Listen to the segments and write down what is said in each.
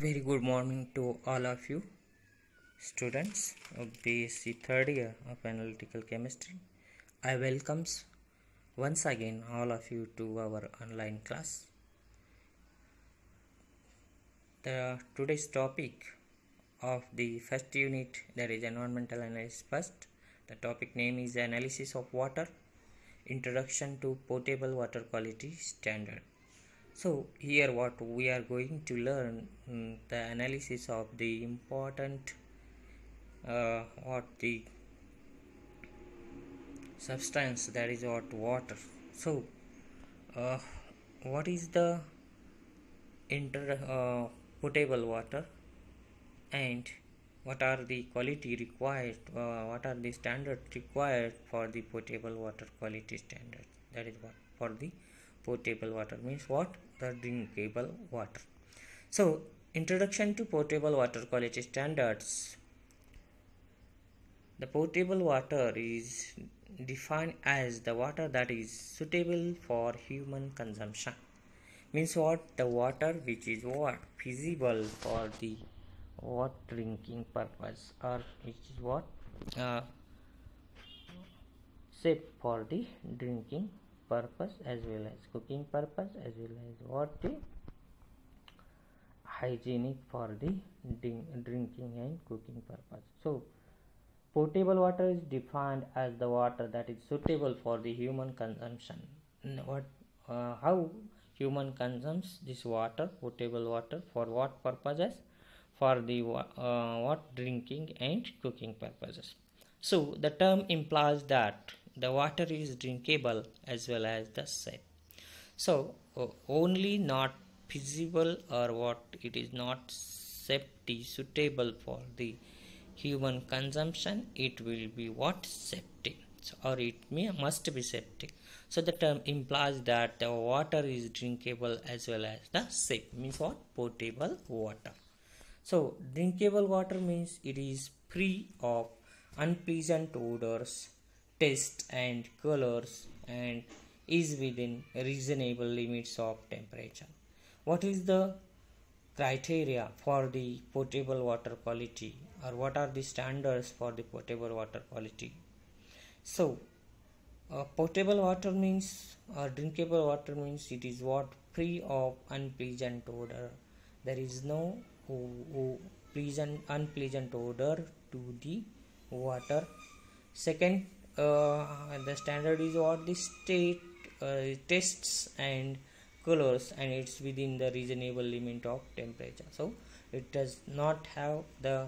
Very good morning to all of you students of BSc third year of analytical chemistry. I welcomes once again all of you to our online class. The today's topic of the first unit, that is environmental analysis first. The topic name is analysis of water, introduction to potable water quality standard. So here what we are going to learn the analysis of the important what the substance, that is what water. So uh, what is the potable water, and what are the quality required, what are the standards required for the potable water quality standard. That is what for the potable water means what the drinkable water. So introduction to potable water quality standards. The potable water is defined as the water that is suitable for human consumption. Means what? The water which is what? Feasible for the what drinking purpose, or which is what? Safe for the drinking purpose as well as cooking purpose, as well as what the hygienic for the drinking and cooking purpose. So potable water is defined as the water that is suitable for the human consumption. How human consumes this water, potable water, for what purposes? For the what drinking and cooking purposes. So the term implies that the water is drinkable as well as the safe. So only not feasible, or what it is not safety suitable for the human consumption, it will be what? Septic, or it must be septic. So the term implies that the water is drinkable as well as the safe, means what? Potable water. So drinkable water means it is free of unpleasant odors, taste and colors, and is within reasonable limits of temperature. What is the criteria for the potable water quality, or what are the standards for the potable water quality? So potable water means, or drinkable water means, it is what? Free of unpleasant odor. There is no unpleasant odor to the water. Second, the standard is what? The state tastes and colors, and it's within the reasonable limit of temperature. So it does not have the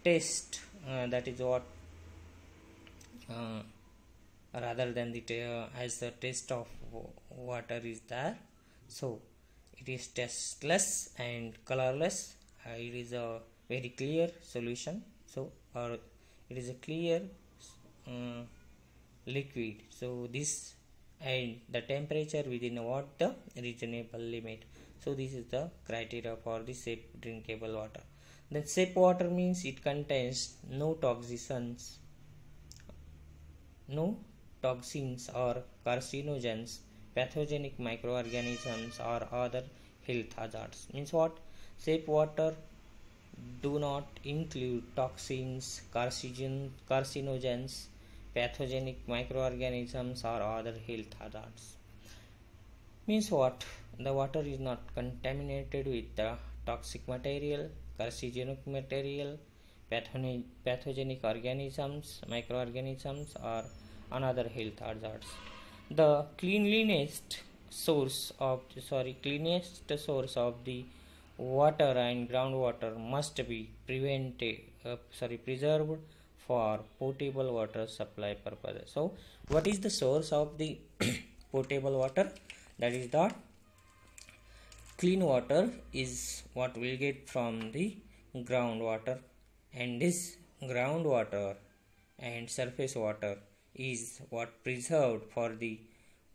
taste, that is what rather than the as the taste of water is there. So it is tasteless and colorless. It is a very clear solution. So or it is a clear liquid. So this, and the temperature within what? The reasonable limit. So this is the criteria for the safe drinkable water. Then safe water means it contains no toxins or carcinogens, pathogenic microorganisms, or other health hazards. Means what? Safe water do not include toxins, carcinogens, pathogenic microorganisms, or other health hazards. Means what? The water is not contaminated with the toxic material, carcinogenic material, pathogenic organisms, microorganisms, or another health hazards. The cleanest source of the water and groundwater must be preserved for potable water supply purposes. So what is the source of the potable water? That is that clean water is what we'll get from the groundwater, and this groundwater and surface water is what preserved for the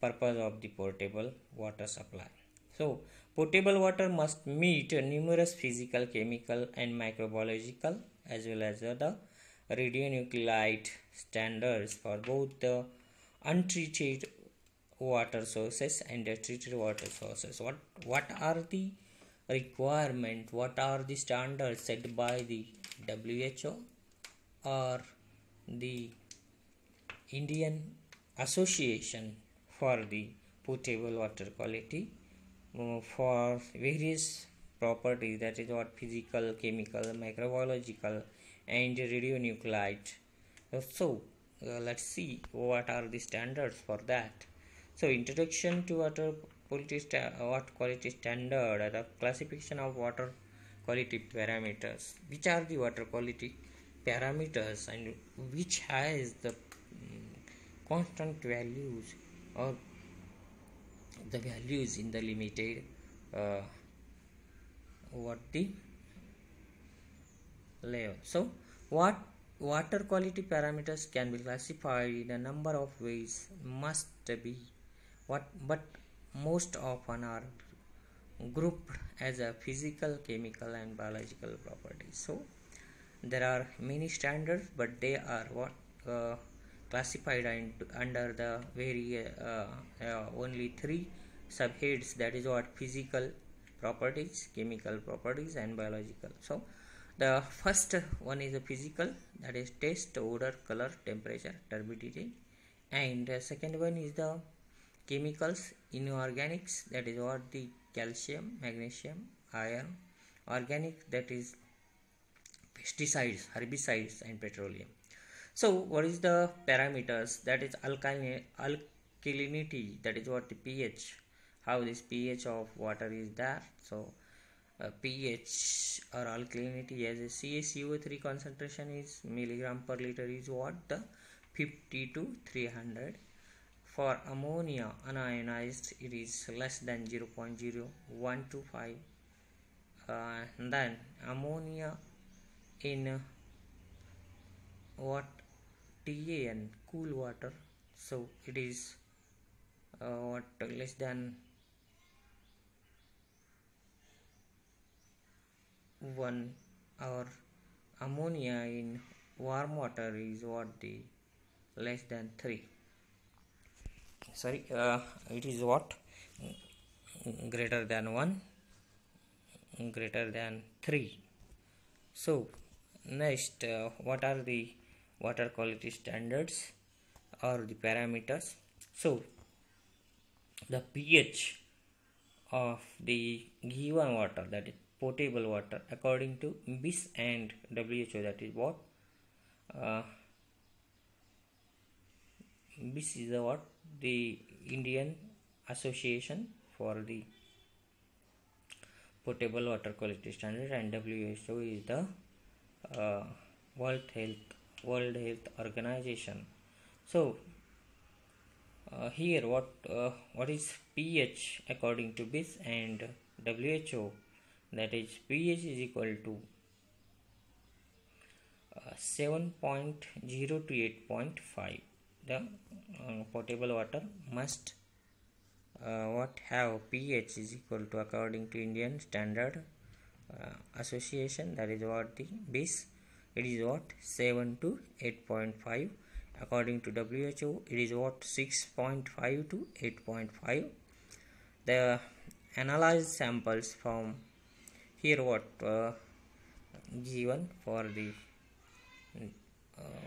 purpose of the potable water supply. So potable water must meet numerous physical, chemical, and microbiological, as well as the radionuclide standards for both the untreated water sources and the treated water sources. What are the requirement, what are the standards set by the WHO or the Indian Association for the potable water quality for various properties, that is what physical, chemical, microbiological and radionuclide. Let's see what are the standards for that. So introduction to water quality standard, the classification of water quality parameters. Which are the water quality parameters and which has the constant values or the values in the limited what the level. So what water quality parameters can be classified in a number of ways, must be but most often are grouped as a physical, chemical and biological properties. So there are many standards, but they are classified under the only three subheads, that is what physical properties, chemical properties and biological. So the first one is a physical, that is taste, odor, color, temperature, turbidity, and the second one is the chemicals, inorganics, that is what the calcium, magnesium, iron, organic, that is pesticides, herbicides and petroleum. So what is the parameters, that is alkalinity, that is what the pH, how this pH of water is there. So pH or alkalinity as a CaCO3 concentration is milligram per liter is what the 50 to 300. For ammonia unionized it is less than 0.0125. Then ammonia in what TAN, cool water, so it is what less than 1, or ammonia in warm water is what the less than 3. It is what greater than 1, greater than 3. So next, what are the water quality standards or the parameters? So the pH of the given water, that is potable water, according to BIS and WHO, that is what BIS is the what the Indian Association for the potable water quality standard, and WHO is the World Health Organization. So here what is pH according to BIS and WHO, that is pH is equal to 7.0 to 8.5. The potable water must have pH is equal to, according to Indian Standard Association, that is what the BIS, it is what 7 to 8.5. According to WHO it is what 6.5 to 8.5. The analyzed samples from here what given for the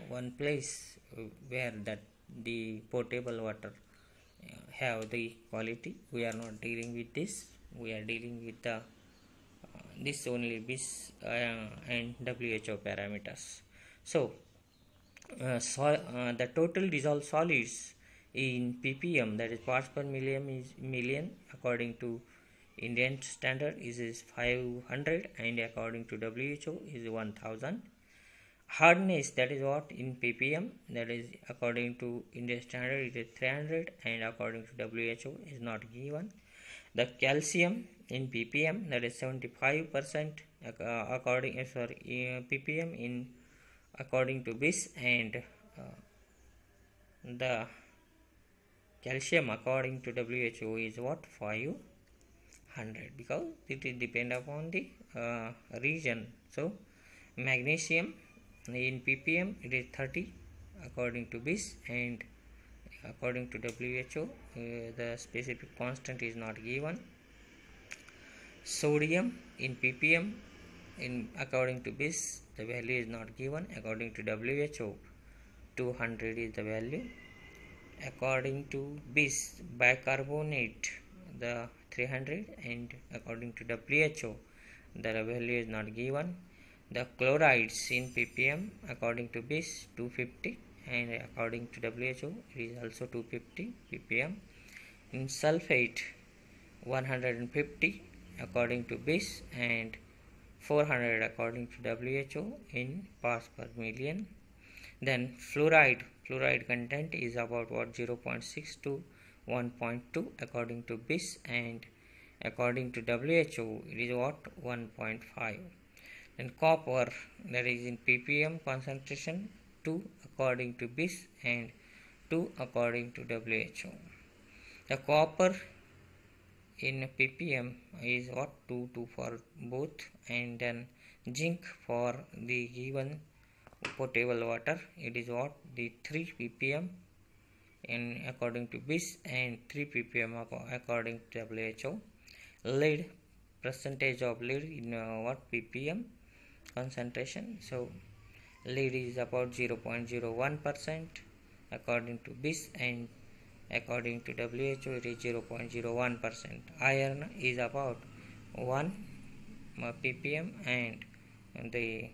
one place where that the potable water have the quality. We are not dealing with this, we are dealing with the this only BIS and WHO parameters. So the total dissolved solids in ppm, that is parts per million, is million. According to Indian standard is 500 and according to WHO is 1000. Hardness, that is what in ppm, that is according to Indian standard it is 300 and according to WHO is not given. The calcium in ppm, that is 75% according ppm in according to BIS, and the calcium according to WHO is what 500, because it is depend upon the region. So magnesium in ppm it is 30 according to BIS, and according to WHO the specific constant is not given. Sodium in ppm, in according to BIS the value is not given. According to WHO 200 is the value. According to BIS bicarbonate the 300, and according to WHO the value is not given. The chlorides in ppm according to BIS 250, and according to WHO it is also 250 ppm. In sulfate 150 according to BIS, and 400 according to WHO in parts per million. Then fluoride content is about what 0.6 to 1.2 according to BIS, and according to WHO it is what 1.5. Then copper, that is in ppm concentration 2 according to BIS and 2 according to WHO. The copper in ppm is what 2 for both, and then zinc for the given potable water it is what the 3 ppm in according to BIS and 3 ppm according to WHO. Lead, percentage of lead in what ppm concentration. So lead is about 0.01% according to BIS, and according to WHO it is 0.01%. Iron is about 1 ppm, and the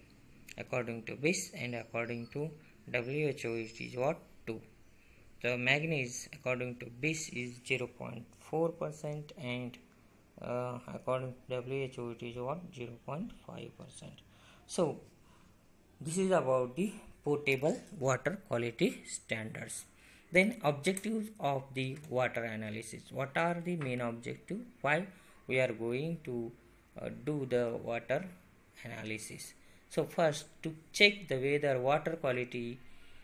according to BIS and according to WHO it is what 2. The manganese according to BIS is 0.4%, and according to WHO it is what 0.5%. So this is about the potable water quality standards. Then objectives of the water analysis. What are the main objectives? Why we are going to do the water analysis? So first, to check the whether water quality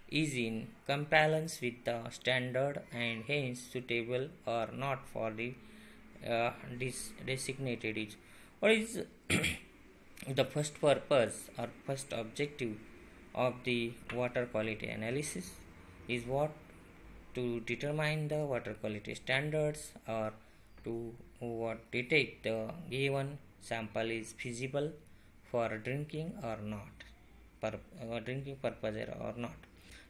is in compliance with the standard and hence suitable or not for the designated use. What is the first purpose or first objective of the water quality analysis is what? To determine the water quality standards, or to what detect the given sample is feasible for drinking or not, drinking purpose or not.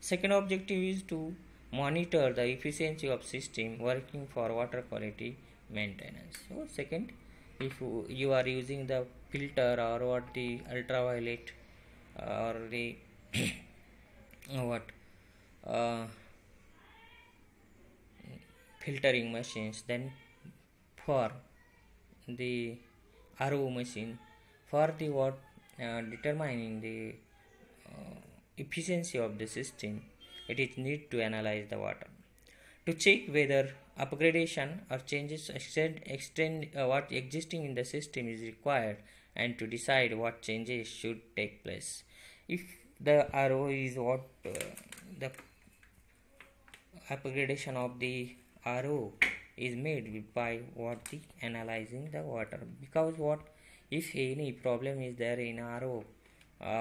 Second objective is to monitor the efficiency of system working for water quality maintenance. So second, if you are using the filter or what the ultraviolet or the what filtering machines, then for the RO machine, for the what determining the efficiency of the system, it is need to analyze the water to check whether upgradation or changes extend what existing in the system is required, and to decide what changes should take place. If the RO is what the upgradation of the RO is made by what the analyzing the water, because what if any problem is there in RO,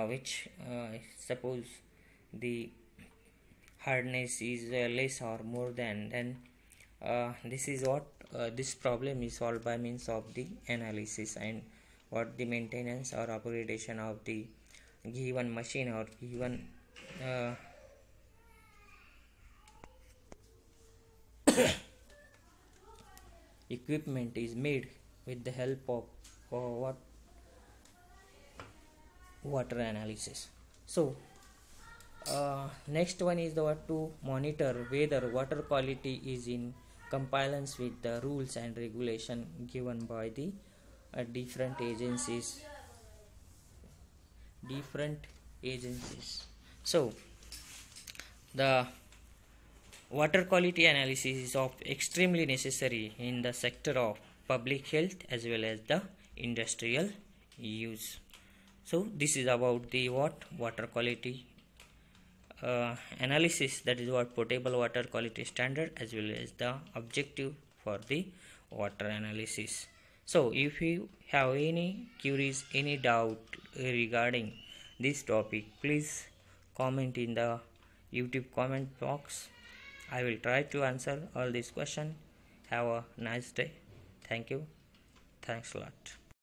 which suppose the hardness is less or more than, then this is what this problem is solved by means of the analysis, and what the maintenance or upgradation of the given machine or given equipment is made with the help of what water analysis. So next one is the what to monitor whether water quality is in compliance with the rules and regulation given by the different agencies. So the water quality analysis is of extremely necessary in the sector of public health as well as the industrial use. So this is about the what water quality analysis, that is what potable water quality standard as well as the objective for the water analysis. So if you have any queries, any doubt regarding this topic, please comment in the YouTube comment box. I will try to answer all these questions. Have a nice day. Thank you. Thanks a lot.